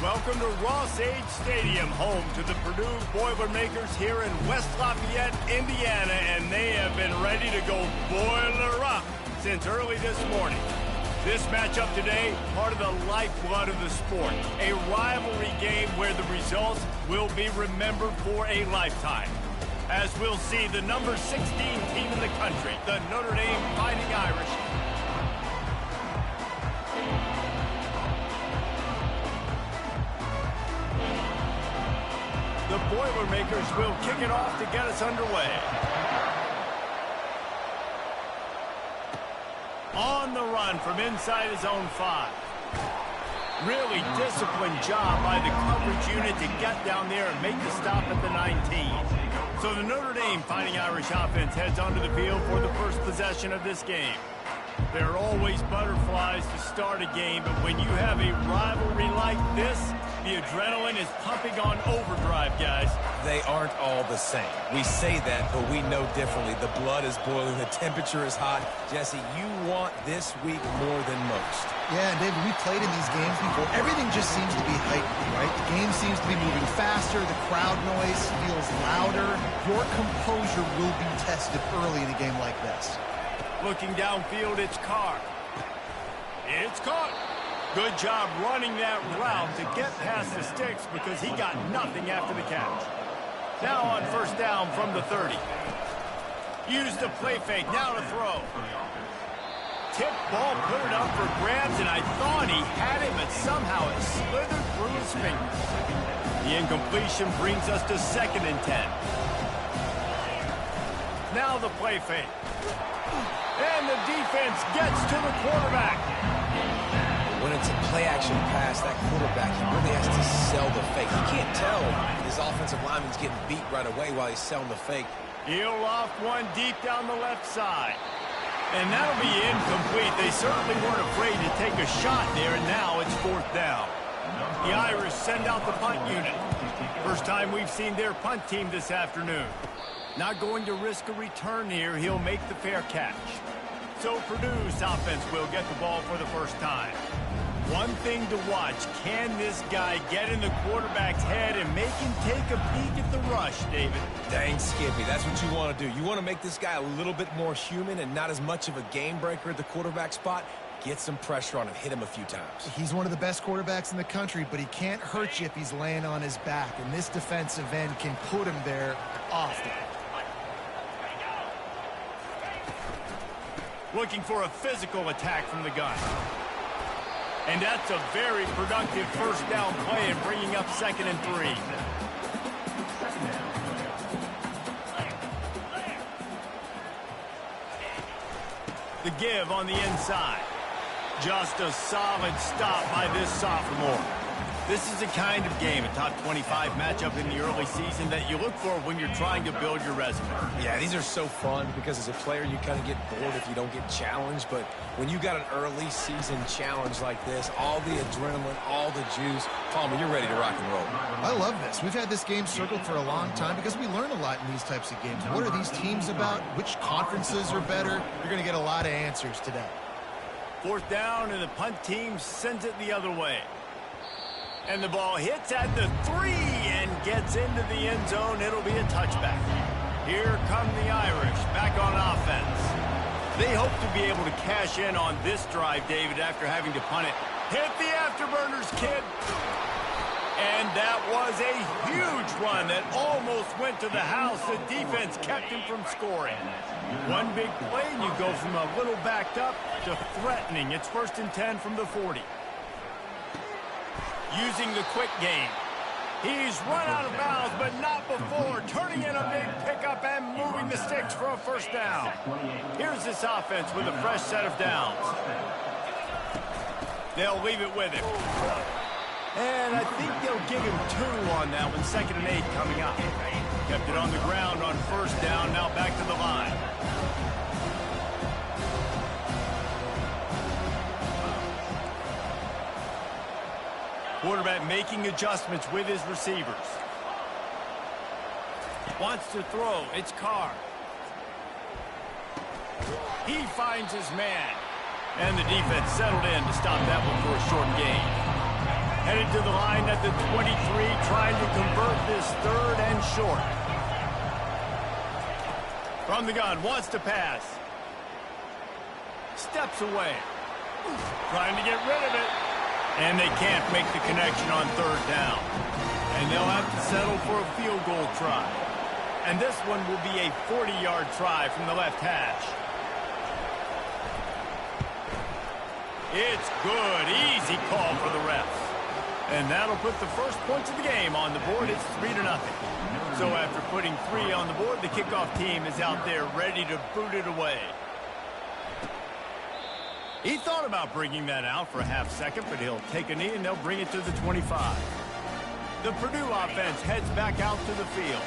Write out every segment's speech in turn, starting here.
Welcome to Ross-Age Stadium, home to the Purdue Boilermakers here in West Lafayette, Indiana, and they have been ready to go boiler up since early this morning. This matchup today, part of the lifeblood of the sport, a rivalry game where the results will be remembered for a lifetime. As we'll see, the number 16 team in the country, the Notre Dame Fighting Irish, the Boilermakers will kick it off to get us underway. On the run from inside his own 5. Really disciplined job by the coverage unit to get down there and make the stop at the 19. So the Notre Dame Fighting Irish offense heads onto the field for the first possession of this game. There are always butterflies to start a game, but when you have a rivalry like this, the adrenaline is pumping on overdrive, guys. They aren't all the same. We say that, but we know differently. The blood is boiling. The temperature is hot. Jesse, you want this week more than most. Yeah, and David, we played in these games before. Everything just seems to be heightened, right? The game seems to be moving faster. The crowd noise feels louder. Your composure will be tested early in a game like this. Looking downfield, it's Carr. It's caught. Good job running that route to get past the sticks because he got nothing after the catch. Now on first down from the 30. Use the play fake. Now to throw. Tip ball, put it up for grabs, and I thought he had it, but somehow it slithered through his fingers. The incompletion brings us to 2nd and 10. Now the play fake. And the defense gets to the quarterback. When it's a play-action pass, that quarterback, he really has to sell the fake. He can't tell his offensive lineman's getting beat right away while he's selling the fake. He'll loft one deep down the left side. And that'll be incomplete. They certainly weren't afraid to take a shot there, and now it's 4th down. The Irish send out the punt unit. First time we've seen their punt team this afternoon. Not going to risk a return here. He'll make the fair catch. So Purdue's offense will get the ball for the first time. One thing to watch, can this guy get in the quarterback's head and make him take a peek at the rush, David? Dang, Skippy, that's what you want to do. You want to make this guy a little bit more human and not as much of a game breaker at the quarterback spot. Get some pressure on him, hit him a few times. He's one of the best quarterbacks in the country, but he can't hurt you if he's laying on his back, and this defensive end can put him there often. Looking for a physical attack from the gun. And that's a very productive first down play and bringing up 2nd and 3. The give on the inside. Just a solid stop by this sophomore. This is the kind of game, a top 25 matchup in the early season, that you look for when you're trying to build your resume. Yeah, these are so fun because as a player, you kind of get bored if you don't get challenged. But when you got an early season challenge like this, all the adrenaline, all the juice, Palmer, you're ready to rock and roll. I love this. We've had this game circled for a long time because we learn a lot in these types of games. What are these teams about? Which conferences are better? You're going to get a lot of answers today. 4th down, and the punt team sends it the other way. And the ball hits at the 3 and gets into the end zone. It'll be a touchback. Here come the Irish back on offense. They hope to be able to cash in on this drive, David, after having to punt it. Hit the afterburners, kid. And that was a huge run that almost went to the house. The defense kept him from scoring. One big play, and you go from a little backed up to threatening. It's 1st and 10 from the 40. Using the quick game. He's run out of bounds, but not before. Turning in a big pickup and moving the sticks for a first down. Here's this offense with a fresh set of downs. They'll leave it with him. And I think they'll give him 2 on that one. 2nd and 8 coming up. Kept it on the ground on first down. Now back to the line. Quarterback making adjustments with his receivers. Wants to throw. It's Carr. He finds his man. And the defense settled in to stop that one for a short gain. Headed to the line at the 23, trying to convert this third and short. From the gun, wants to pass. Steps away. Trying to get rid of it. And they can't make the connection on third down. And they'll have to settle for a field goal try. And this one will be a 40-yard try from the left hash. It's good. Easy call for the refs. And that'll put the first points of the game on the board. It's 3-0. So after putting 3 on the board, the kickoff team is out there ready to boot it away. He thought about bringing that out for a half second, but he'll take a knee and they'll bring it to the 25. The Purdue offense heads back out to the field.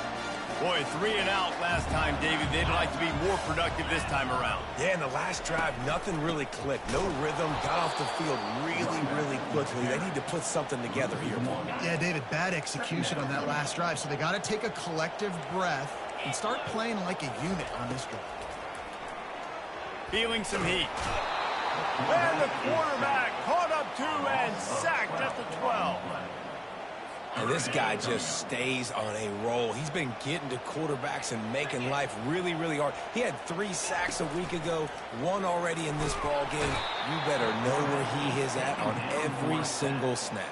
Boy, 3 and out last time, David. They'd like to be more productive this time around. Yeah, in the last drive, nothing really clicked. No rhythm, got off the field really quickly. They need to put something together here, Paul. Yeah, David, bad execution on that last drive, so they got to take a collective breath and start playing like a unit on this drive. Feeling some heat. And the quarterback caught up 2 and sacked at the 12. And this guy just stays on a roll. He's been getting to quarterbacks and making life really hard. He had 3 sacks a week ago, 1 already in this ball game. You better know where he is at on every single snap.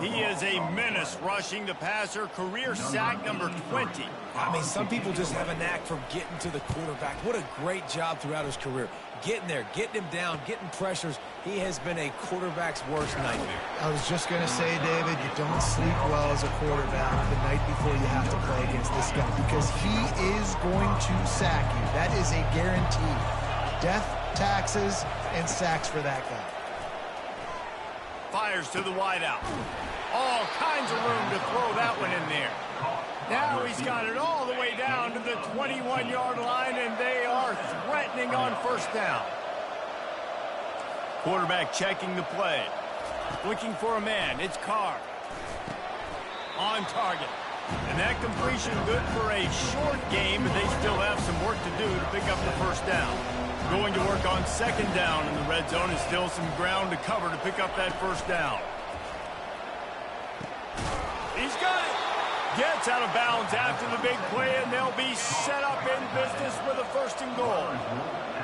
He is a menace rushing the passer, career sack number 20. I mean, some people just have a knack for getting to the quarterback. What a great job throughout his career. Getting there, getting him down, getting pressures. He has been a quarterback's worst nightmare. I was just going to say, David, you don't sleep well as a quarterback the night before you have to play against this guy because he is going to sack you. That is a guarantee. Death, taxes, and sacks for that guy. Fires to the wideout. All kinds of room to throw that one in there. Now he's got it all the way down to the 21-yard line, and they are threatening on first down. Quarterback checking the play. Looking for a man. It's Carr. On target. And that completion good for a short game, but they still have some work to do to pick up the first down. Going to work on second down in the red zone is still some ground to cover to pick up that first down. He's got it. Gets out of bounds after the big play, and they'll be set up in business with a first and goal.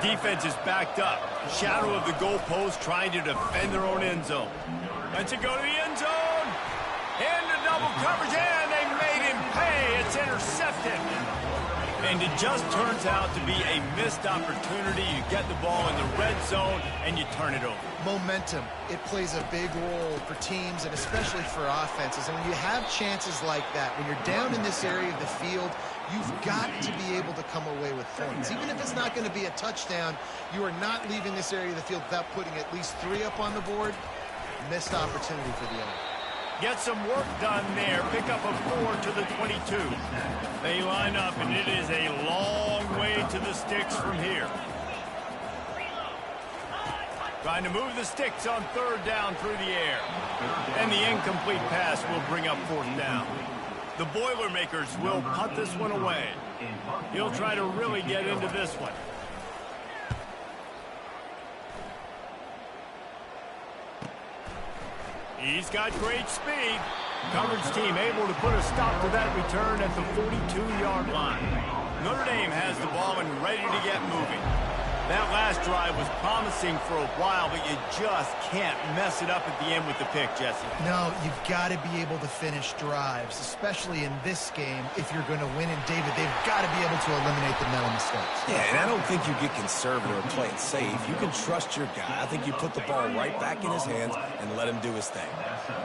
Defense is backed up. Shadow of the goalpost trying to defend their own end zone. Lets it go to the end zone. Into double coverage, and they made him pay. It's intercepted. And it just turns out to be a missed opportunity. You get the ball in the red zone, and you turn it over. Momentum, it plays a big role for teams and especially for offenses. And when you have chances like that, when you're down in this area of the field, you've got to be able to come away with points. Even if it's not going to be a touchdown, you are not leaving this area of the field without putting at least 3 up on the board. Missed opportunity for the enemy. Get some work done there. Pick up a 4 to the 22. They line up, and it is a long way to the sticks from here. Trying to move the sticks on third down through the air. And the incomplete pass will bring up fourth down. The Boilermakers will punt this one away. He'll try to really get into this one. He's got great speed. Coverage team able to put a stop to that return at the 42-yard line. Notre Dame has the ball and ready to get moving. That last drive was promising for a while, but you just can't mess it up at the end with the pick, Jesse. No, you've got to be able to finish drives, especially in this game. If you're going to win, and David, they've got to be able to eliminate the mental mistakes. Yeah, and I don't think you get conservative or play it safe. You can trust your guy. I think you put the ball right back in his hands and let him do his thing.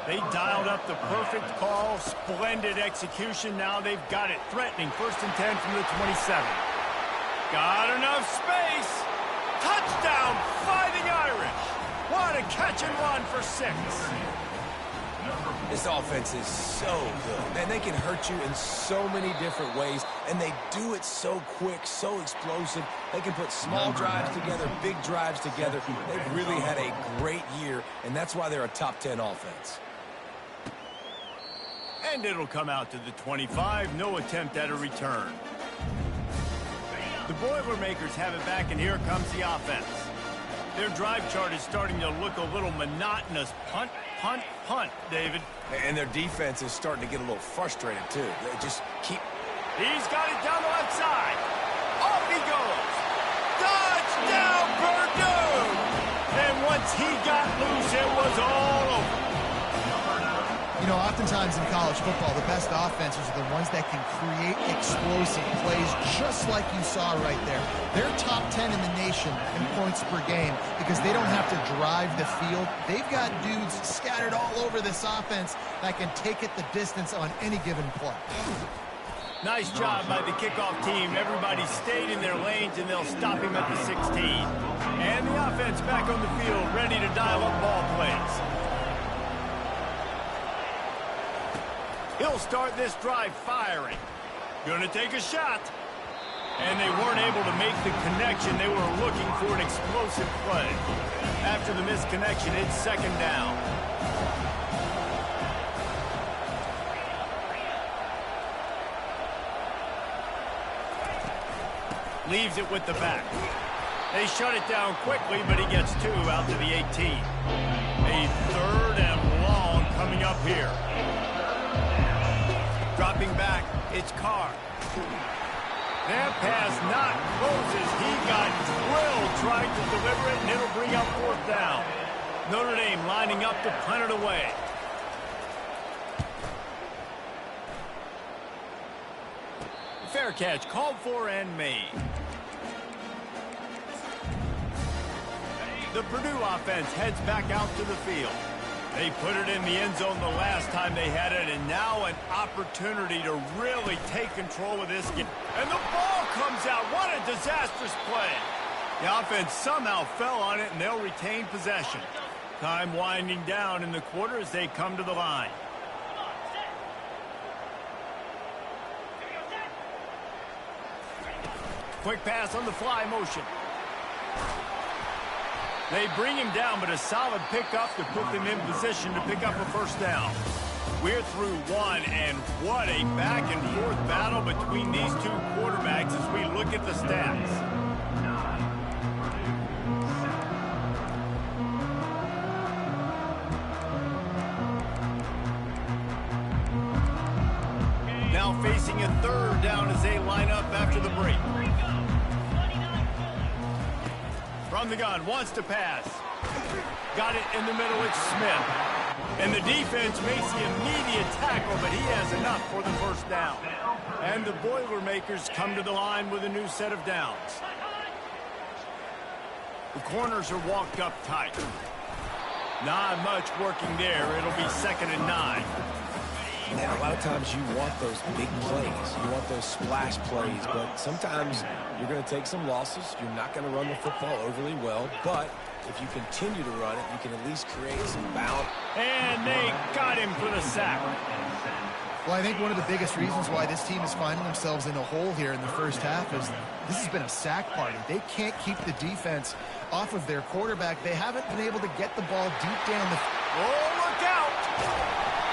They dialed up the perfect call, splendid execution. Now they've got it threatening. 1st and 10 from the 27. Got enough space. Touchdown, Fighting Irish. What a catch and run for 6. This offense is so good. Man, they can hurt you in so many different ways, and they do it so quick, so explosive. They can put small drives together, big drives together. They've really had a great year, and that's why they're a top 10 offense. And it'll come out to the 25. No attempt at a return. The Boilermakers have it back, and here comes the offense. Their drive chart is starting to look a little monotonous. Punt, punt, punt, David. And their defense is starting to get a little frustrated, too. They just keep... He's got it down the left side. Off he goes. Touchdown, Purdue! And once he got loose, it was all over. You know, oftentimes in college football, the best offenses are the ones that can create explosive plays, just like you saw right there. They're top 10 in the nation in points per game because they don't have to drive the field. They've got dudes scattered all over this offense that can take it the distance on any given play. Nice job by the kickoff team. Everybody stayed in their lanes, and they'll stop him at the 16. And the offense back on the field, ready to dial up ball plays. He'll start this drive firing. Gonna take a shot. And they weren't able to make the connection. They were looking for an explosive play. After the missed connection, it's second down. Leaves it with the back. They shut it down quickly, but he gets 2 out to the 18. A third and long coming up here. Dropping back, it's Carr. That pass not closes. He got drilled trying to deliver it, and it'll bring up fourth down. Notre Dame lining up to punt it away. Fair catch, called for and made. The Purdue offense heads back out to the field. They put it in the end zone the last time they had it, and now an opportunity to really take control of this game. And the ball comes out. What a disastrous play. The offense somehow fell on it, and they'll retain possession. Time winding down in the quarter as they come to the line. Quick pass on the fly motion. They bring him down, but a solid pickup to put them in position to pick up a first down. We're through one, and what a back-and-forth battle between these two quarterbacks as we look at the stats. Now facing a third down as they line up after the break. From the gun, wants to pass. Got it in the middle, it's Smith. And the defense makes the immediate tackle, but he has enough for the first down. And the Boilermakers come to the line with a new set of downs. The corners are walked up tight. Not much working there. It'll be 2nd and 9. Now, a lot of times you want those big plays. You want those splash plays, but sometimes you're going to take some losses. You're not going to run the football overly well, but if you continue to run it, you can at least create some bounce. And they got him for the sack. Well, I think one of the biggest reasons why this team is finding themselves in a hole here in the first half is this has been a sack party. They can't keep the defense off of their quarterback. They haven't been able to get the ball deep down the... Oh, look out!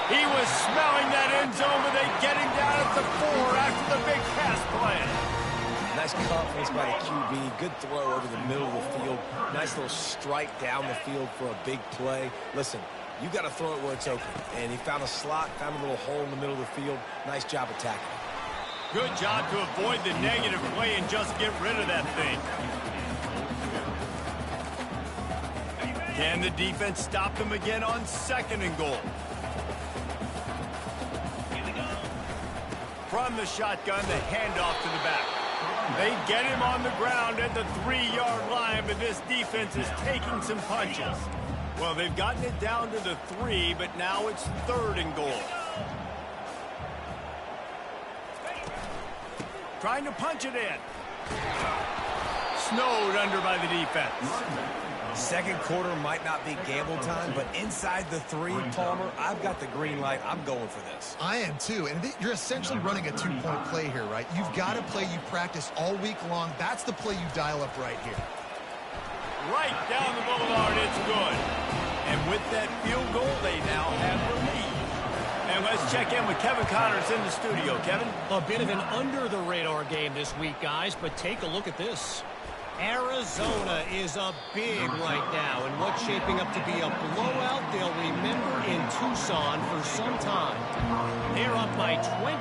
He was smelling that end zone, but they get him down at the 4 after the big pass play. Nice confidence by the QB. Good throw over the middle of the field. Nice little strike down the field for a big play. Listen, you got to throw it where it's open. And he found a slot, found a little hole in the middle of the field. Nice job attacking. Good job to avoid the negative play and just get rid of that thing. Can the defense stop them again on 2nd and goal? From the shotgun, the handoff to the back. They get him on the ground at the 3-yard line, but this defense is taking some punches. Well, they've gotten it down to the 3, but now it's 3rd and goal. Trying to punch it in. Snowed under by the defense. Second quarter might not be gamble time, but inside the 3, Palmer, I've got the green light. I'm going for this. I am too, and you're essentially running a 2-point play here, right? You've got a play you practice all week long. That's the play you dial up right here. Right down the boulevard, it's good. And with that field goal, they now have the lead. And let's check in with Kevin Connors in the studio. Kevin? A bit of an under-the-radar game this week, guys, but take a look at this. Arizona is up big right now, and what's shaping up to be a blowout they'll remember in Tucson for some time. They're up by 28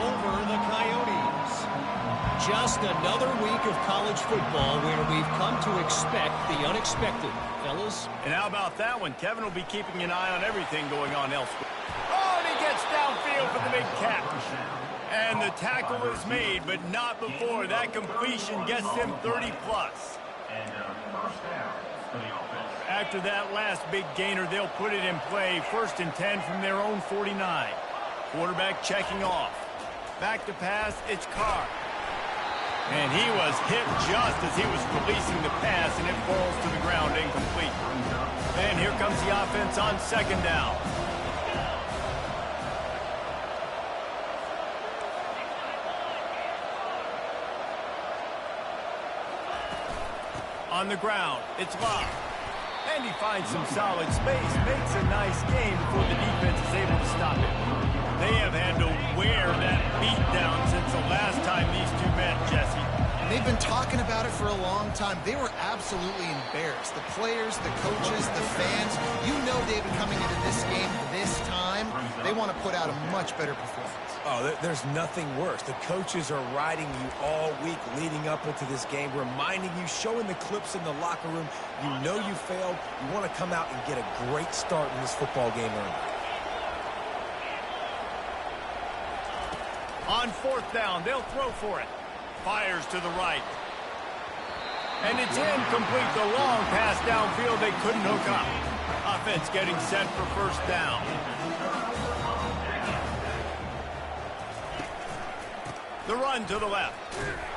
over the Coyotes. Just another week of college football where we've come to expect the unexpected, fellas. And how about that one? Kevin will be keeping an eye on everything going on elsewhere. Oh, and he gets downfield for the big catch. And the tackle is made, but not before that completion gets him 30-plus. After that last big gainer, they'll put it in play. 1st and 10 from their own 49. Quarterback checking off. Back to pass, it's Carr. And he was hit just as he was releasing the pass, and it falls to the ground incomplete. And here comes the offense on 2nd down. On the ground, it's Love. And he finds some solid space, makes a nice game before the defense is able to stop it. They have had to wear that beat down since the last time these two met, Jesse. They've been talking about it for a long time. They were absolutely embarrassed. The players, the coaches, the fans. You know, David, coming into this game this time, they want to put out a much better performance. Oh, there's nothing worse. The coaches are riding you all week leading up into this game, reminding you, showing the clips in the locker room. You know you failed. You want to come out and get a great start in this football game early. On 4th down, they'll throw for it. Fires to the right. And it's incomplete. The long pass downfield they couldn't hook up. Offense getting set for 1st down. The run to the left.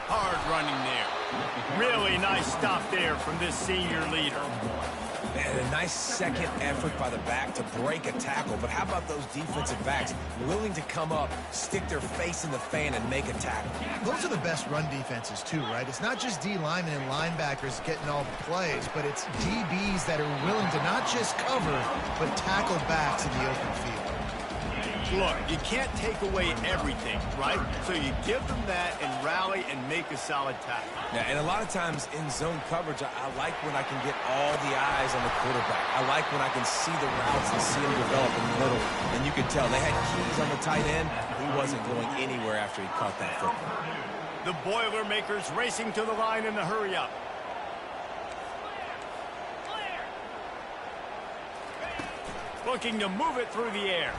Hard running there. Really nice stop there from this senior leader. And a nice second effort by the back to break a tackle. But how about those defensive backs willing to come up, stick their face in the fan, and make a tackle? Those are the best run defenses, too, right? It's not just D linemen and linebackers getting all the plays, but it's DBs that are willing to not just cover, but tackle backs in the open field. Look, you can't take away everything, right? So you give them that and rally and make a solid tackle. Yeah, and a lot of times in zone coverage, I like when I can get all the eyes on the quarterback. I like when I can see the routes and see them develop in the middle. And you can tell they had keys on the tight end. He wasn't going anywhere after he caught that football. The Boilermakers racing to the line in the hurry-up. Looking to move it through the air.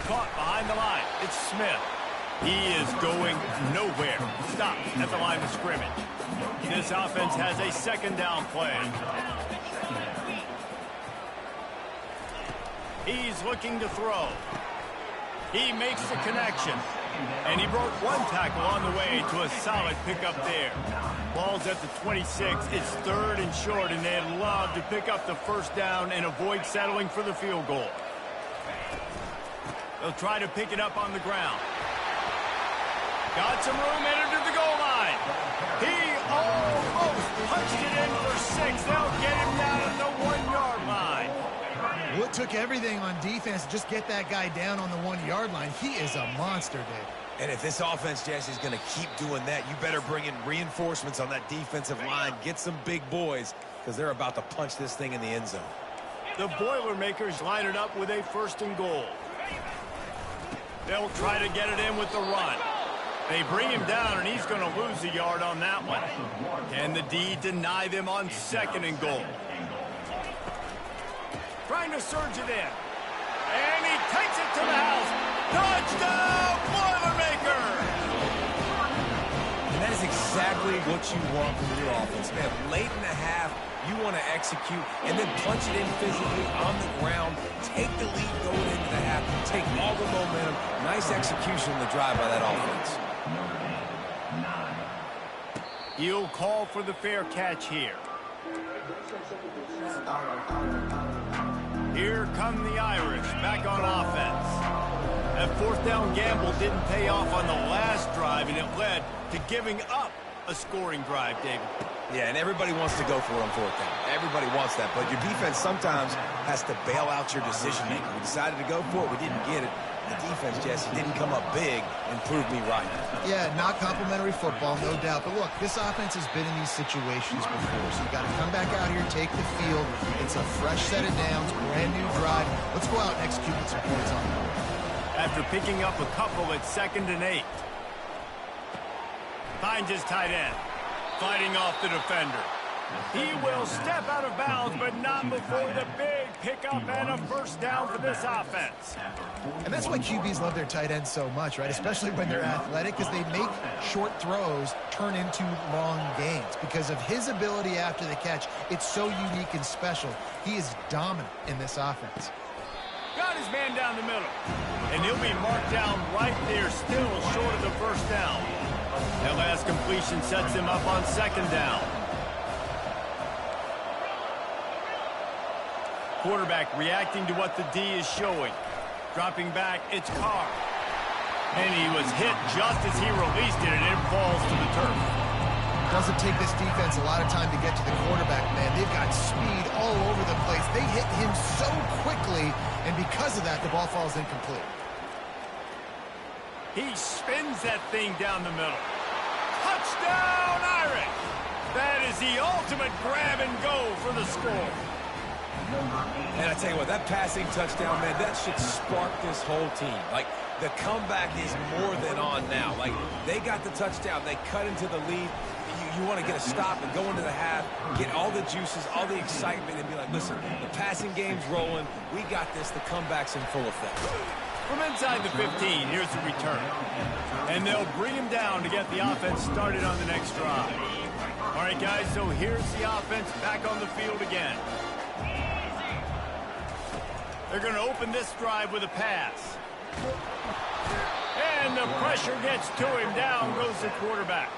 Caught behind the line. It's Smith. He is going nowhere. Stops at the line of scrimmage. This offense has a 2nd down play. He's looking to throw. He makes the connection. And he broke one tackle on the way to a solid pickup there. Ball's at the 26. It's 3rd and short, and they'd love to pick up the 1st down and avoid settling for the field goal. They'll try to pick it up on the ground. Got some room, entered to the goal line. He almost punched it in for 6. They'll get him down at the 1-yard line. Well, it took everything on defense to just get that guy down on the 1-yard line. He is a monster, Dave. And if this offense, Jesse, is going to keep doing that, you better bring in reinforcements on that defensive line. Get some big boys, because they're about to punch this thing in the end zone. The Boilermakers line it up with a 1st and goal. They'll try to get it in with the run. They bring him down, and he's going to lose a yard on that one. And the D deny them on 2nd and goal. Trying to surge it in. And he takes it to the house. Touchdown, Boilermakers! And that is exactly what you want from your offense, man. Late in the half, you want to execute and then punch it in physically on the ground. Take the lead going into the half. Take all the momentum. Nice execution on the drive by that offense. He'll call for the fair catch here. Here come the Irish back on offense. That 4th down gamble didn't pay off on the last drive, and it led to giving up a scoring drive, David. Yeah, and everybody wants to go for it on fourth down. Everybody wants that, but your defense sometimes has to bail out your decision-making. We decided to go for it. We didn't get it. The defense, Jesse, didn't come up big and prove me right. Yeah, not complimentary football, no doubt. But look, this offense has been in these situations before, so you got to come back out here, take the field. It's a fresh set of downs, brand new drive. Let's go out and execute with some points on the board. After picking up a couple at 2nd and 8. Finds his tight end. Fighting off the defender. He will step out of bounds, but not before the big pickup and a first down for this offense. And that's why QBs love their tight ends so much, right? Especially when they're athletic, because they make short throws turn into long gains. Because of his ability after the catch, it's so unique and special. He is dominant in this offense. Got his man down the middle. And he'll be marked down right there, still short of the first down. That last completion sets him up on 2nd down. Quarterback reacting to what the D is showing. Dropping back, it's Carr. And he was hit just as he released it, and it falls to the turf. Doesn't take this defense a lot of time to get to the quarterback, man. They've got speed all over the place. They hit him so quickly, and because of that, the ball falls incomplete. He spins that thing down the middle. Touchdown, Irish! That is the ultimate grab and go for the score. And I tell you what, that passing touchdown, man, that should spark this whole team. Like, the comeback is more than on now. Like, they got the touchdown. They cut into the lead. You want to get a stop and go into the half, get all the juices, all the excitement, and be like, listen, the passing game's rolling. We got this. The comeback's in full effect. From inside the 15, here's the return. And they'll bring him down to get the offense started on the next drive. All right, guys, so here's the offense back on the field again. They're going to open this drive with a pass. And the pressure gets to him. Down goes the quarterback.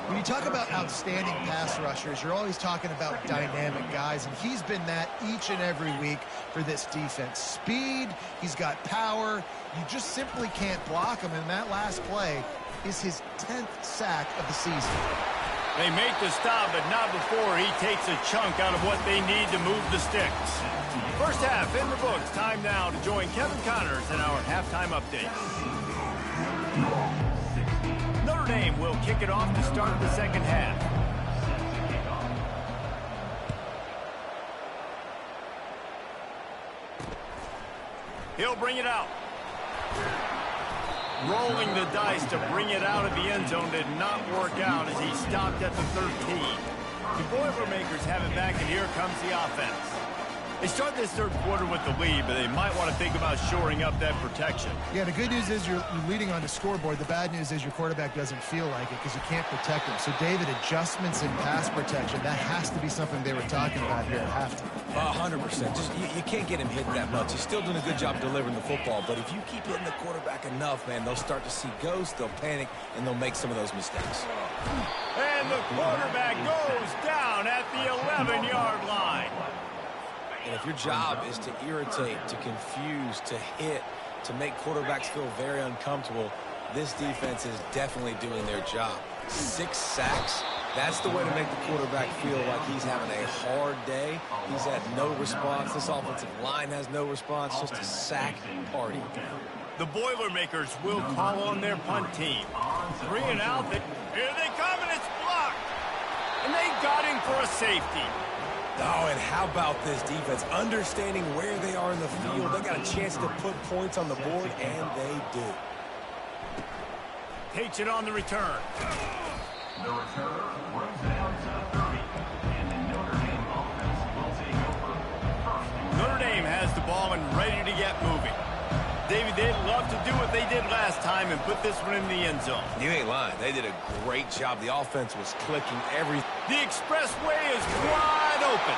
When you talk about outstanding pass rushers, you're always talking about dynamic guys, and he's been that each and every week for this defense. Speed, he's got power. You just simply can't block him, and that last play is his 10th sack of the season. They make the stop, but not before he takes a chunk out of what they need to move the sticks. First half in the books. Time now to join Kevin Connors in our halftime update. Notre Dame will kick it off to start the second half. He'll bring it out. Rolling the dice to bring it out of the end zone did not work out as he stopped at the 13. The Boilermakers have it back, and here comes the offense. They start this third quarter with the lead, but they might want to think about shoring up that protection. Yeah, the good news is you're leading on the scoreboard. The bad news is your quarterback doesn't feel like it because you can't protect him. So, David, adjustments in pass protection, that has to be something they were talking about here at halftime. 100%. Just you can't get him hit that much. He's still doing a good job delivering the football, but if you keep hitting the quarterback enough, man, they'll start to see ghosts, they'll panic, and they'll make some of those mistakes. And the quarterback goes down at the 11-yard line. And if your job is to irritate, to confuse, to hit, to make quarterbacks feel very uncomfortable, this defense is definitely doing their job. 6 sacks, that's the way to make the quarterback feel like he's having a hard day. He's had no response. This offensive line has no response, just a sack party. The Boilermakers will call on their punt team. 3 and out. Here they come, and it's blocked. And they got him for a safety. Oh, and how about this defense? Understanding where they are in the field. They got a chance to put points on the board, and they do. Takes it on the return. The return runs down to the 30, and the Notre Dame offense will take over. Notre Dame has the ball and ready to get moving. David, they'd love to do what they did last time and put this one in the end zone. You ain't lying. They did a great job. The offense was clicking everything. The expressway is wide open.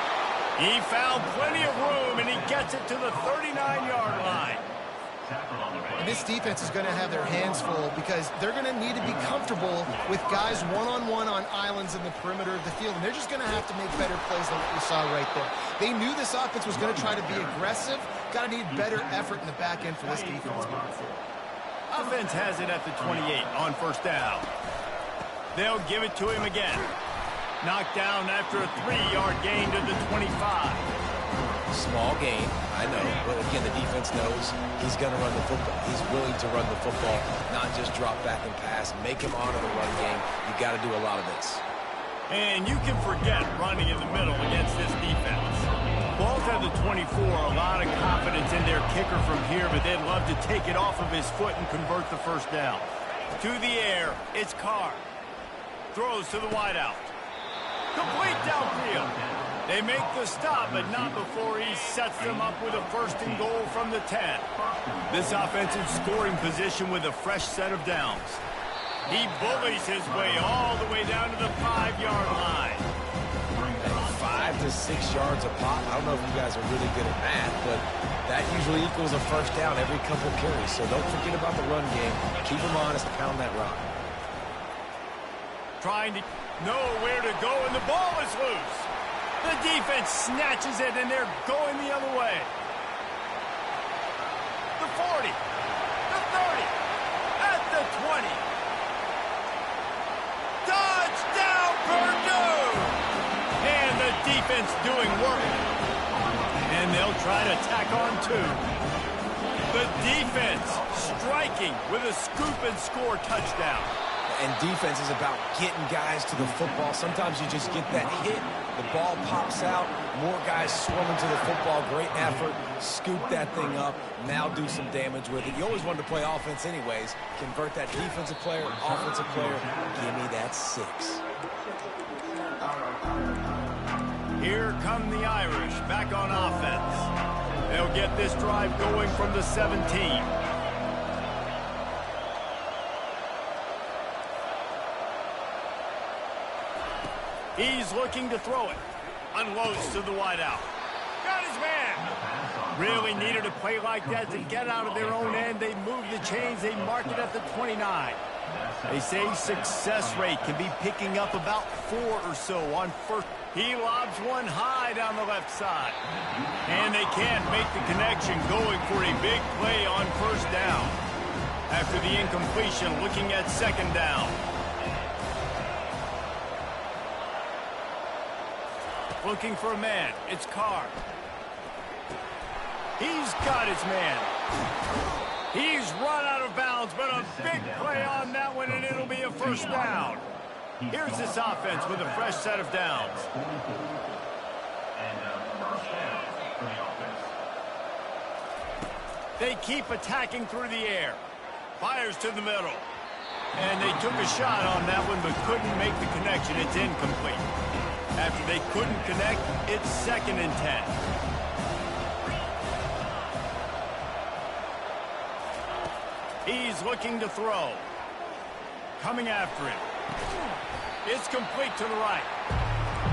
He found plenty of room, and he gets it to the 39-yard line. And this defense is going to have their hands full because they're going to need to be comfortable with guys one-on-one on islands in the perimeter of the field, and they're just going to have to make better plays than what we saw right there. They knew this offense was going to try to be aggressive. Got to need better effort in the back end for this defense moving forward. Offense has it at the 28 on first down. They'll give it to him again. Knocked down after a 3-yard gain to the 25. Small gain, I know, but again, the defense knows he's going to run the football. He's willing to run the football, not just drop back and pass, make him honor the run game. You got to do a lot of this. And you can forget running in the middle against this defense. Ball's at the 24, a lot of confidence in their kicker from here, but they'd love to take it off of his foot and convert the first down. To the air, it's Carr. Throws to the wideout. Complete downfield. They make the stop, but not before he sets them up with a 1st and goal from the 10. This offensive scoring position with a fresh set of downs. He bullies his way all the way down to the 5-yard line. 5 to 6 yards a pop. I don't know if you guys are really good at math, but that usually equals a first down every couple carries. So don't forget about the run game. Keep him honest, pound that rock. Trying to know where to go, and the ball is loose. The defense snatches it, and they're going the other way. The 40, the 30, at the 20. Touchdown, Purdue! And the defense doing work. And they'll try to tack on 2. The defense striking with a scoop and score touchdown. And defense is about getting guys to the football. Sometimes you just get that hit, the ball pops out, more guys swarming to the football. Great effort, scoop that thing up, now do some damage with it. You always wanted to play offense anyways. Convert that defensive player, offensive player. Give me that 6. Here come the Irish back on offense. They'll get this drive going from the 17. He's looking to throw it. Unloads to the wideout. Got his man. Really needed a play like that to get out of their own end. They move the chains. They mark it at the 29. They say success rate can be picking up about 4 or so on first. He lobs one high down the left side. And they can't make the connection, going for a big play on first down. After the incompletion, looking at 2nd down. Looking for a man. It's Carr. He's got his man. He's run out of bounds, but a big play on that one, and it'll be a first down. Here's this offense with a fresh set of downs. They keep attacking through the air. Fires to the middle. And they took a shot on that one, but couldn't make the connection. It's incomplete. After they couldn't connect, it's 2nd and 10. He's looking to throw. Coming after him. It's complete to the right.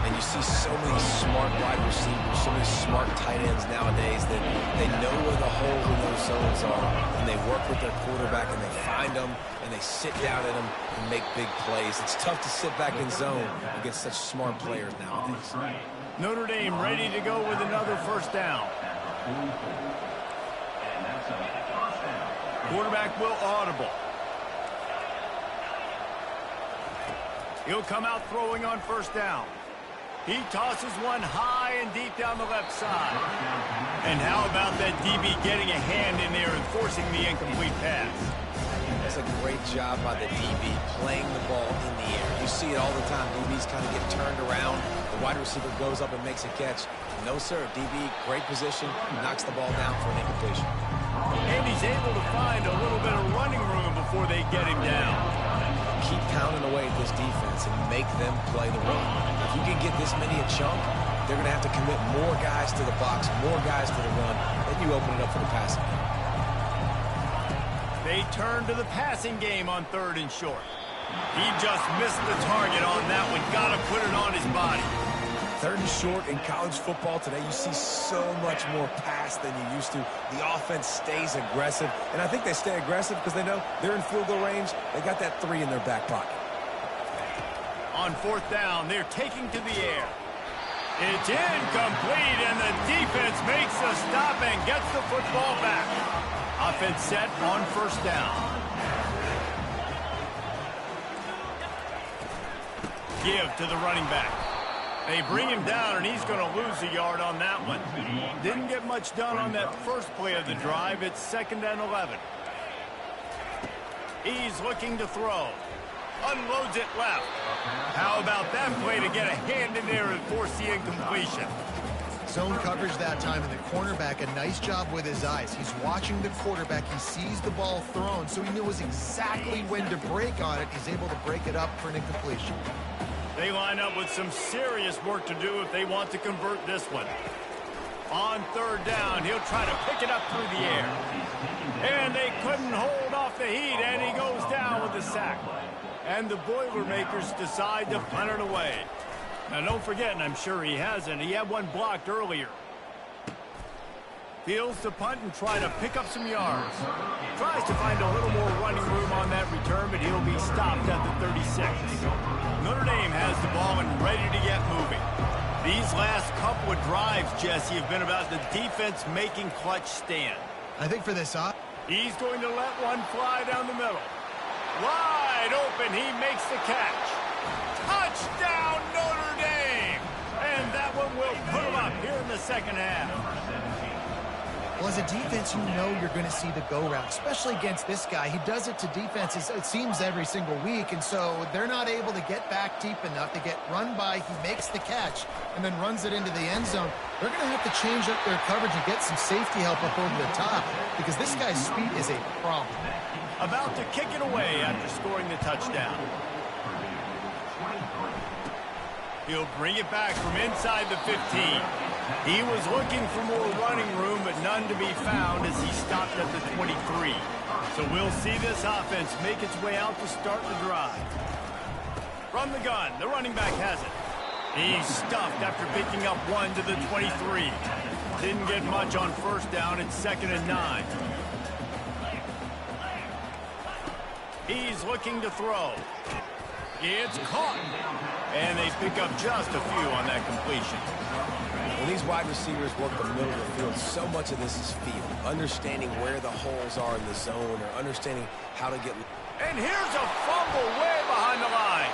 And you see so many smart wide receivers, so many smart tight ends nowadays that they know where the holes in those zones are, and they work with their quarterback, and they find them, and they sit down at them and make big plays. It's tough to sit back in zone against such smart players nowadays. Notre Dame ready to go with another first down. Quarterback will audible. He'll come out throwing on first down. He tosses one high and deep down the left side. And how about that DB getting a hand in there and forcing the incomplete pass? That's a great job by the DB playing the ball in the air. You see it all the time. DBs kind of get turned around. The wide receiver goes up and makes a catch. No, sir. DB, great position, knocks the ball down for an incompletion. And he's able to find a little bit of running room before they get him down. Keep pounding away at this defense and make them play the run. If you can get this many a chunk, they're going to have to commit more guys to the box, more guys to the run. Then you open it up for the passing game. They turn to the passing game on 3rd and short. He just missed the target on that one. Got to put it on his body. 3rd and short in college football today, you see so much more pass than you used to. The offense stays aggressive, and I think they stay aggressive because they know they're in field goal range. They got that 3 in their back pocket. On 4th down, they're taking to the air. It's incomplete, and the defense makes a stop and gets the football back. Offense set on first down. give to the running back. They bring him down, and he's going to lose a yard on that one. Didn't get much done on that first play of the drive. It's 2nd and 11. He's looking to throw. Unloads it left. How about that play to get a hand in there and force the incompletion? Zone coverage that time, and the cornerback, a nice job with his eyes. He's watching the quarterback. He sees the ball thrown, so he knows exactly when to break on it. He's able to break it up for an incompletion. They line up with some serious work to do if they want to convert this one. On 3rd down, he'll try to pick it up through the air. And they couldn't hold off the heat, and he goes down with the sack. And the Boilermakers decide to punt it away. Now, don't forget, and I'm sure he hasn't, he had one blocked earlier. Fields to punt and try to pick up some yards. Tries to find a little more running room on that return, but he'll be stopped at the 36. Notre Dame has the ball and ready to get moving. These last couple of drives, Jesse, have been about the defense making clutch stand. I think for this he's going to let one fly down the middle. Wide open, he makes the catch. Touchdown, Notre Dame! And that one will put him up here in the 2nd half. Well, as a defense, you know you're going to see the go-route, especially against this guy. He does it to defenses, it seems, every single week, and so they're not able to get back deep enough. They get run by, he makes the catch, and then runs it into the end zone. They're going to have to change up their coverage and get some safety help up over the top, because this guy's speed is a problem. About to kick it away after scoring the touchdown. He'll bring it back from inside the 15. He was looking for more running room, but none to be found as he stopped at the 23. So we'll see this offense make its way out to start the drive. From the gun, the running back has it. He's stuffed after picking up one to the 23. Didn't get much on 1st down. It's 2nd and 9. He's looking to throw. It's caught. And they pick up just a few on that completion. When these wide receivers work the middle of the field, so much of this is feel. Understanding where the holes are in the zone or understanding how to get... And here's a fumble way behind the line.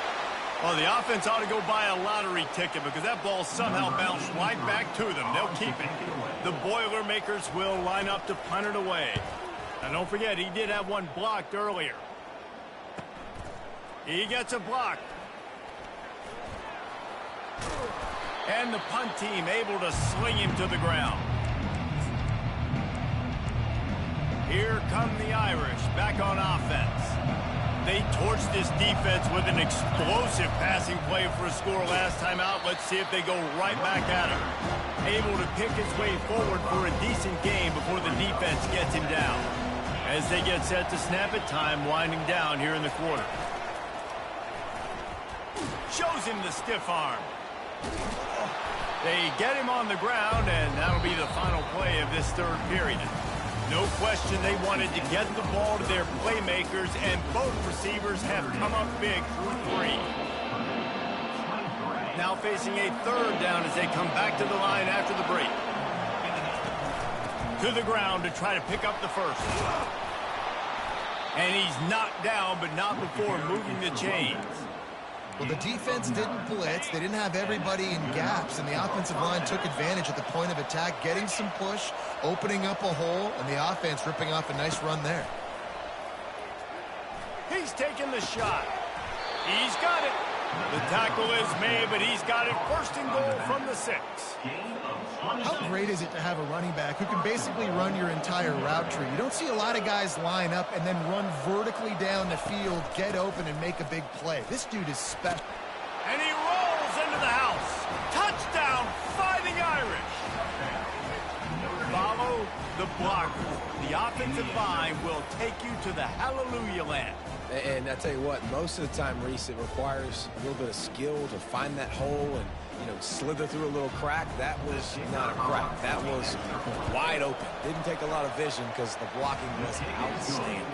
Well, the offense ought to go buy a lottery ticket because that ball somehow bounced right back to them. They'll keep it. The Boilermakers will line up to punt it away. Now, don't forget, he did have one blocked earlier. He gets a block. And the punt team able to sling him to the ground. Here come the Irish back on offense. They torched this defense with an explosive passing play for a score last time out. Let's see if they go right back at him. Able to pick his way forward for a decent game before the defense gets him down. As they get set to snap it, time winding down here in the quarter. Shows him the stiff arm. They get him on the ground, and that'll be the final play of this 3rd period. No question they wanted to get the ball to their playmakers, and both receivers have come up big through 3. Now facing a 3rd down as they come back to the line after the break. To the ground to try to pick up the first. And he's knocked down, but not before moving the chains. Well, the defense didn't blitz. They didn't have everybody in gaps, and the offensive line took advantage at the point of attack, getting some push, opening up a hole, and the offense ripping off a nice run there. He's taking the shot. He's got it. The tackle is made, but he's got it 1st and goal from the 6. How great is it to have a running back who can basically run your entire route tree? You don't see a lot of guys line up and then run vertically down the field, get open, and make a big play. This dude is special. And he rolls into the house. Touchdown, Fighting Irish. Follow the blocker. The offensive line will take you to the hallelujah land. And I tell you what, most of the time, Reese, it requires a little bit of skill to find that hole and, slither through a little crack. That was not a crack. That was wide open. Didn't take a lot of vision because the blocking was outstanding.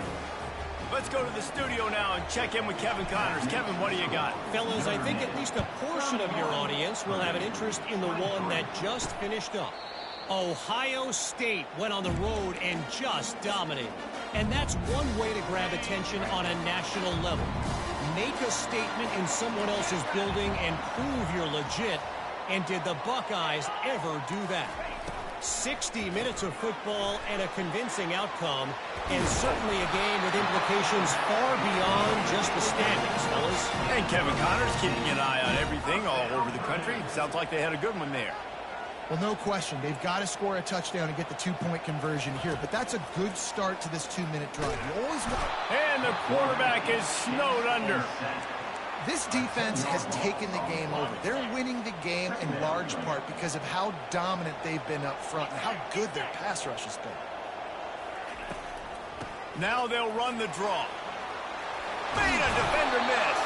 Let's go to the studio now and check in with Kevin Connors. Kevin, what do you got? Fellas, I think at least a portion of your audience will have an interest in the one that just finished up. Ohio State went on the road and just dominated. And that's one way to grab attention on a national level. make a statement in someone else's building and prove you're legit. And did the Buckeyes ever do that? 60 minutes of football and a convincing outcome, and certainly a game with implications far beyond just the standings, fellas. And Kevin Connors keeping an eye on everything all over the country. Sounds like they had a good one there. Well, no question. They've got to score a touchdown and get the two-point conversion here, but that's a good start to this 2-minute drive. You always want... And the quarterback is snowed under. This defense has taken the game over. They're winning the game in large part because of how dominant they've been up front and how good their pass rush has been. Now they'll run the draw. Made a defender miss.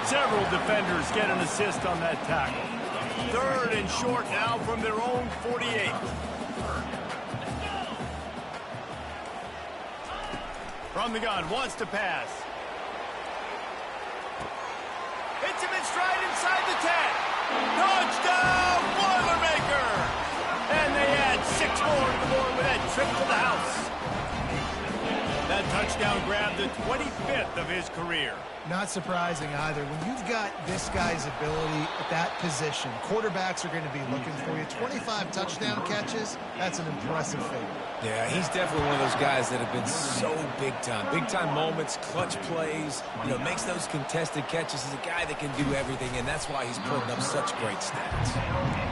Several defenders get an assist on that tackle. 3rd and short now from their own 48. From the gun, wants to pass. Hits him in stride inside the 10. Touchdown, Boilermaker! And they add 6 more to the board with that trip to the house. That touchdown grabbed the 25th of his career. Not surprising either. When you've got this guy's ability at that position, quarterbacks are going to be looking for you. 25 touchdown catches, that's an impressive figure. Yeah, he's definitely one of those guys that have been so big time. Big time moments, clutch plays, makes those contested catches. He's a guy that can do everything, and that's why he's putting up such great stats.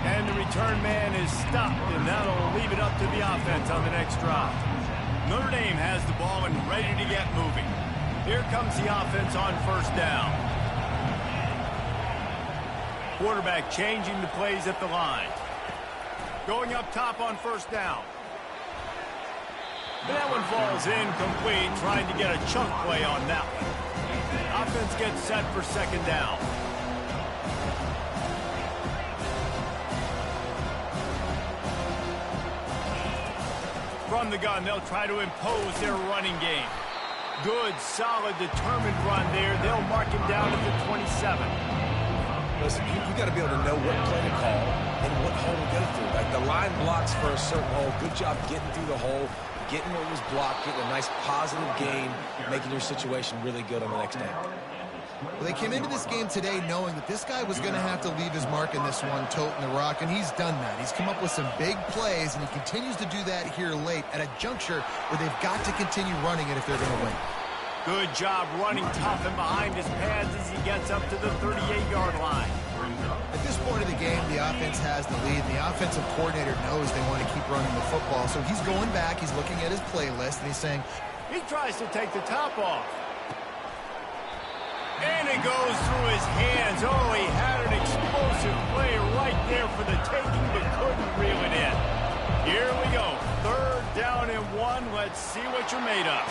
And the return man is stopped, and that'll leave it up to the offense on the next drive. Notre Dame has the ball and ready to get moving. Here comes the offense on 1st down. Quarterback changing the plays at the line. Going up top on 1st down. That one falls incomplete, trying to get a chunk play on that one. Offense gets set for 2nd down. From the gun, they'll try to impose their running game. Good, solid, determined run there. They'll mark him down at the 27. Listen, you got to be able to know what play to call and what hole to go through. Like the line blocks for a certain hole. Good job getting through the hole, getting what was blocked, getting a nice positive gain, making your situation really good on the next down. Well, they came into this game today knowing that this guy was going to have to leave his mark in this one, toting the rock, and he's done that. He's come up with some big plays, and he continues to do that here late at a juncture where they've got to continue running it if they're going to win. Good job running tough and behind his pads as he gets up to the 38-yard line. At this point of the game, the offense has the lead, and the offensive coordinator knows they want to keep running the football, so he's going back, he's looking at his playlist, and he's saying, he tries to take the top off. And it goes through his hands. Oh, he had an explosive play right there for the taking, but couldn't reel it in. Here we go. 3rd down and 1. Let's see what you're made of.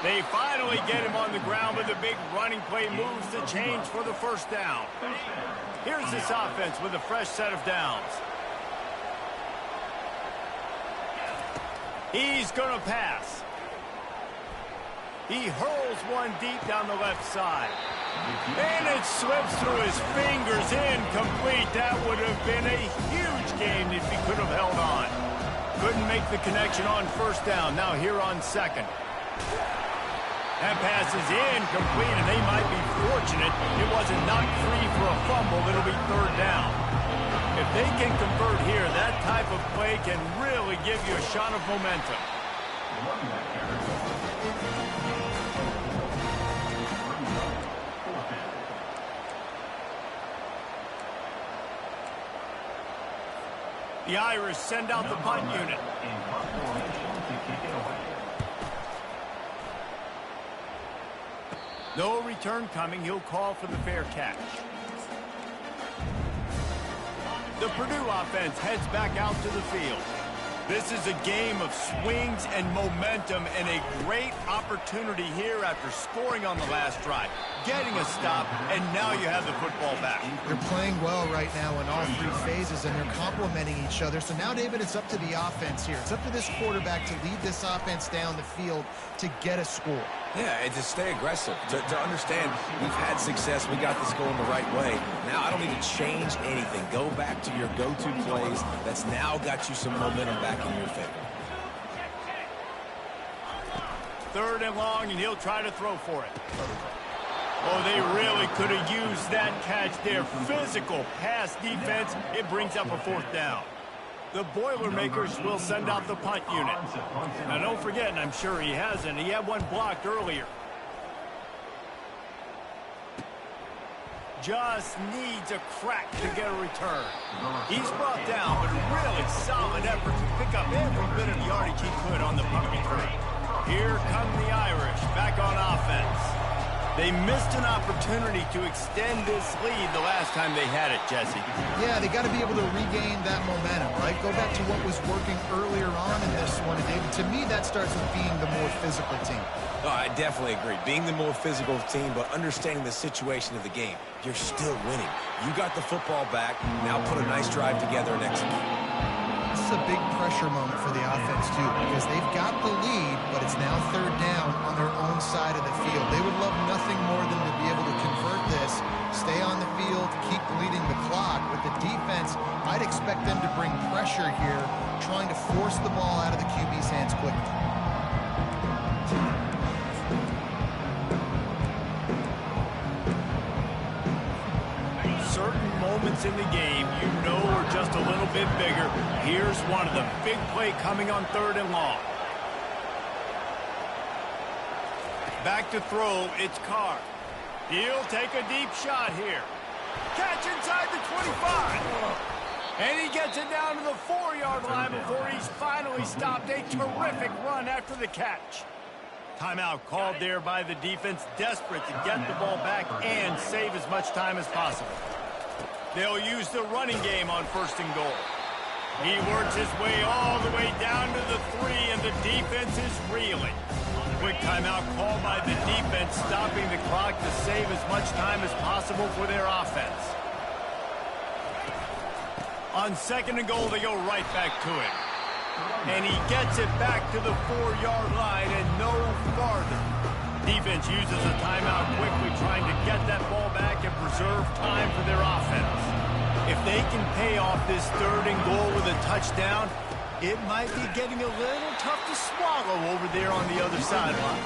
They finally get him on the ground, but the big running play moves the change for the 1st down. Here's this offense with a fresh set of downs. He's going to pass. He hurls one deep down the left side. And it slips through his fingers, incomplete. That would have been a huge gain if he could have held on. Couldn't make the connection on 1st down. Now here on 2nd. That pass is incomplete, and they might be fortunate it wasn't knocked free for a fumble. It'll be 3rd down. If they can convert here, that type of play can really give you a shot of momentum. The Irish send out the punt unit. No return coming. He'll call for the fair catch. The Purdue offense heads back out to the field. This is a game of swings and momentum, and a great opportunity here after scoring on the last drive, getting a stop, and now you have the football back. They're playing well right now in all 3 phases, and they're complementing each other. So now, David, it's up to the offense here. It's up to this quarterback to lead this offense down the field to get a score. Yeah, and to stay aggressive, to understand we've had success, we got this going the right way. Now I don't need to change anything. Go back to your go-to plays. That's now got you some momentum back in your favor. 3rd and long, and he'll try to throw for it. Oh, they really could have used that catch there. Physical pass defense. It brings up a 4th down. The Boilermakers will send out the punt unit. Now, don't forget, and I'm sure he hasn't, he had one blocked earlier. Just needs a crack to get a return. He's brought down, but a really solid effort to pick up every bit of yardage he could on the punt return. Here come the Irish back on offense. They missed an opportunity to extend this lead the last time they had it, Jesse. Yeah, they got to be able to regain that momentum, right? Go back to what was working earlier on in this one. And David, to me, that starts with being the more physical team. Oh, I definitely agree. Being the more physical team, but understanding the situation of the game. You're still winning. You got the football back. Now put a nice drive together and execute. This is a big pressure moment for the offense, too, because they've got the lead, but it's now 3rd down on their own side of the field. They would love nothing more than to be able to convert this, stay on the field, keep bleeding the clock. With the defense, I'd expect them to bring pressure here, trying to force the ball out of the QB's hands quickly. Certain moments in the game you know are just a little bit bigger. Here's one of them. Big play coming on 3rd and long. Back to throw, it's Carr. He'll take a deep shot here. Catch inside the 25. And he gets it down to the 4-yard line before he's finally stopped. A terrific run after the catch. Timeout called there by the defense, desperate to get the ball back and save as much time as possible. They'll use the running game on 1st and goal. He works his way all the way down to the 3, and the defense is reeling. Quick timeout called by the defense, stopping the clock to save as much time as possible for their offense. On 2nd and goal, they go right back to it. And he gets it back to the 4-yard line and no farther. Defense uses a timeout quickly, trying to get that ball back and preserve time for their offense. If they can pay off this 3rd and goal with a touchdown, it might be getting a little tough to swallow over there on the other sideline.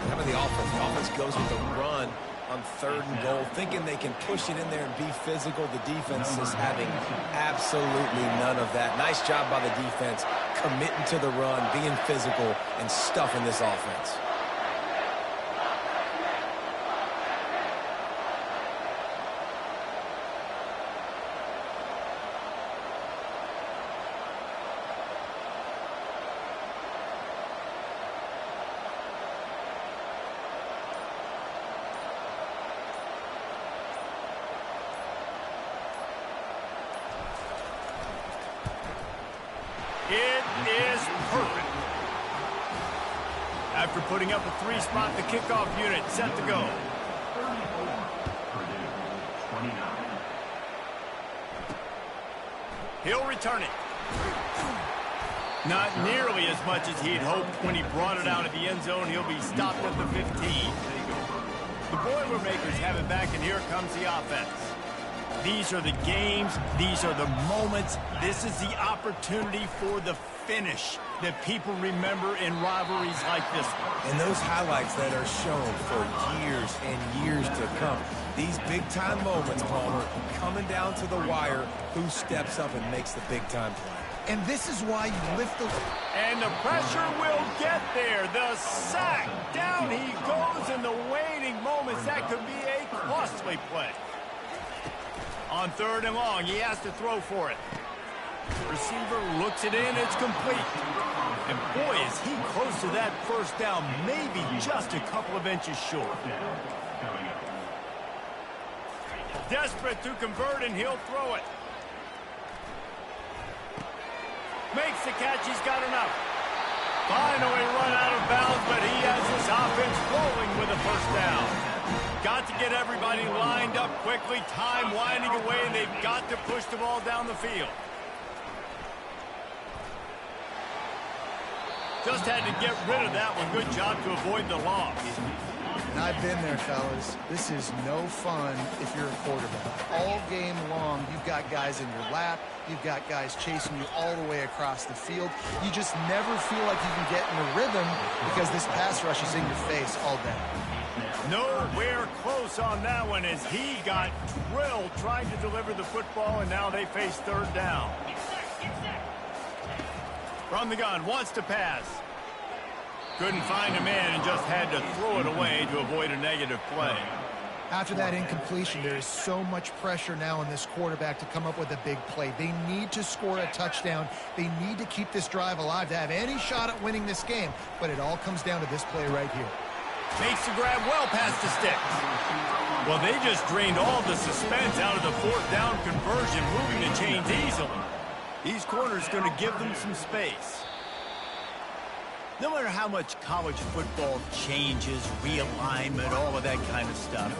How about the offense? The offense goes with the run on 3rd and goal, thinking they can push it in there and be physical. The defense is having absolutely none of that. Nice job by the defense, committing to the run, being physical, and stuffing this offense. It is perfect. After putting up a 3-spot, the kickoff unit set to go. He'll return it. Not nearly as much as he'd hoped when he brought it out of the end zone. He'll be stopped at the 15. The Boilermakers have it back, and here comes the offense. These are the games. These are the moments. This is the opportunity for the finish that people remember in rivalries like this one. And those highlights that are shown for years and years to come. These big-time moments, Palmer, coming down to the wire, who steps up and makes the big-time play. And this is why you lift the... And the pressure will get there. The sack. Down he goes in the waiting moments. That could be a costly play. On 3rd and long, he has to throw for it. Receiver looks it in. It's complete. And boy, is he close to that 1st down. Maybe just a couple of inches short. Desperate to convert, and he'll throw it. Makes the catch. He's got enough. Finally run out of bounds, but he has his offense rolling with a 1st down. Got to get everybody lined up quickly. Time winding away, and they've got to push the ball down the field. Just had to get rid of that one. Good job to avoid the loss. And I've been there, fellas. This is no fun if you're a quarterback. All game long, you've got guys in your lap. You've got guys chasing you all the way across the field. You just never feel like you can get in a rhythm because this pass rush is in your face all day. Nowhere close on that one as he got drilled trying to deliver the football, and now they face third down. From the gun, wants to pass. Couldn't find a man and just had to throw it away to avoid a negative play. After that incompletion, there is so much pressure now on this quarterback to come up with a big play. They need to score a touchdown. They need to keep this drive alive to have any shot at winning this game. But it all comes down to this play right here. Makes the grab well past the sticks. Well, they just drained all the suspense out of the fourth down conversion, moving the chains easily. These corners going to give them some space. No matter how much college football changes, realignment, all of that kind of stuff,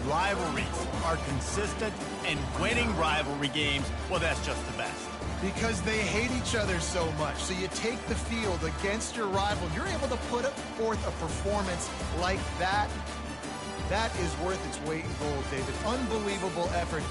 rivalries are consistent, and winning rivalry games, well, that's just the best. Because they hate each other so much. So you take the field against your rival. You're able to put forth a performance like that. That is worth its weight in gold, David. Unbelievable effort